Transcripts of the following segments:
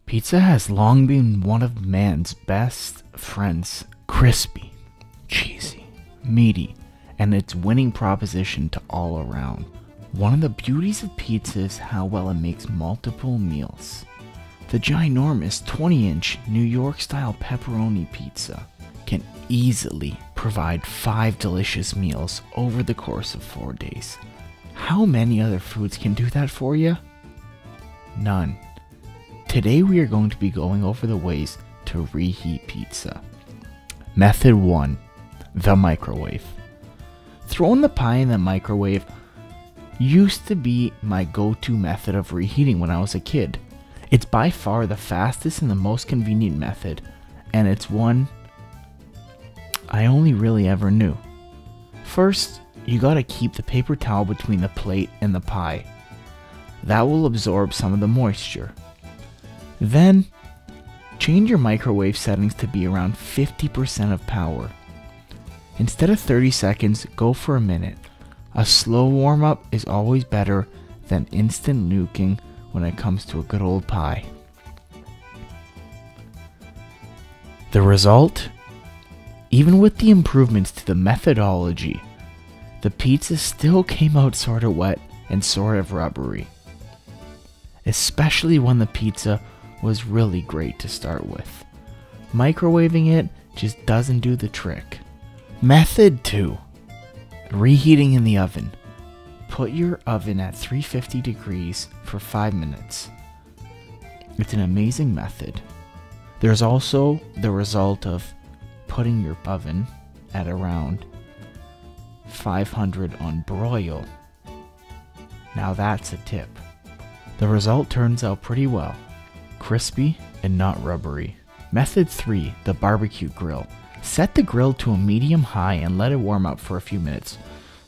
Pizza has long been one of man's best friends. Crispy, cheesy, meaty, and its winning proposition to all around. One of the beauties of pizza is how well it makes multiple meals. The ginormous 20-inch New York-style pepperoni pizza can easily provide 5 delicious meals over the course of 4 days. How many other foods can do that for you? None. Today we are going to be going over the ways to reheat pizza. Method 1. The microwave. Throwing the pie in the microwave used to be my go-to method of reheating when I was a kid. It's by far the fastest and the most convenient method, and it's one I only really ever knew. First, you gotta keep the paper towel between the plate and the pie. That will absorb some of the moisture. Then, change your microwave settings to be around 50% of power. Instead of 30 seconds, go for a minute. A slow warm-up is always better than instant nuking when it comes to a good old pie. The result? Even with the improvements to the methodology, the pizza still came out sort of wet and sort of rubbery. Especially when the pizza was really great to start with. Microwaving it just doesn't do the trick. Method 2. Reheating in the oven. Put your oven at 350 degrees for 5 minutes. It's an amazing method. There's also the result of putting your oven at around 500 on broil. Now that's a tip. The result turns out pretty well. Crispy and not rubbery. Method 3. The barbecue grill. Set the grill to a medium high and let it warm up for a few minutes.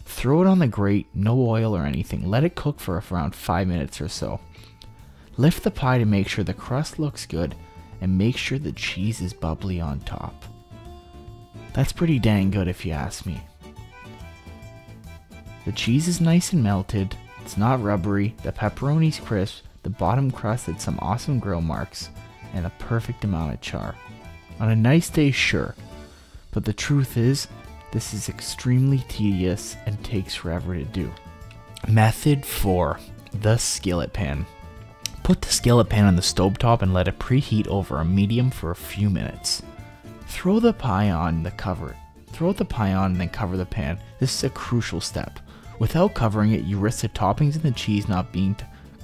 Throw it on the grate, no oil or anything. Let it cook for around 5 minutes or so. Lift the pie to make sure the crust looks good and make sure the cheese is bubbly on top. That's pretty dang good if you ask me. The cheese is nice and melted, it's not rubbery, the pepperoni's crisp, the bottom crust had some awesome grill marks, and a perfect amount of char. On a nice day, sure, but the truth is, this is extremely tedious and takes forever to do. Method 4. The skillet pan. Put the skillet pan on the stovetop and let it preheat over a medium for a few minutes. Throw the pie on the cover. Throw the pie on and then cover the pan. This is a crucial step. Without covering it, you risk the toppings and the cheese not being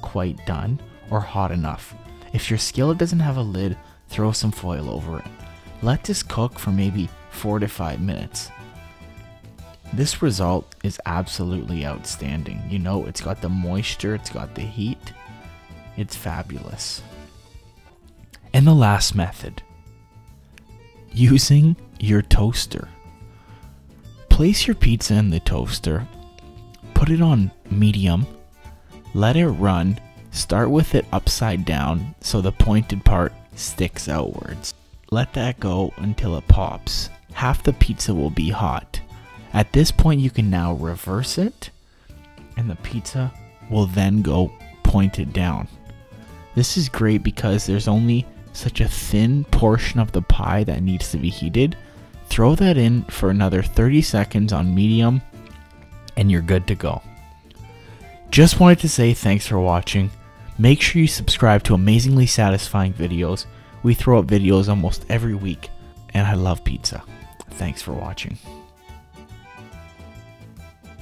quite done or hot enough. If your skillet doesn't have a lid, throw some foil over it. Let this cook for maybe 4 to 5 minutes. This result is absolutely outstanding. You know, it's got the moisture, it's got the heat. It's fabulous. And the last method. Using your toaster. Place your pizza in the toaster. Put it on medium. Let it run. Start with it upside down so the pointed part sticks outwards. Let that go until it pops. Half the pizza will be hot. At this point you can now reverse it and the pizza will then go pointed down. This is great because there's only such a thin portion of the pie that needs to be heated. Throw that in for another 30 seconds on medium and you're good to go. Just wanted to say thanks for watching. Make sure you subscribe to Amazingly Satisfying Videos. We throw up videos almost every week and I love pizza. Thanks for watching.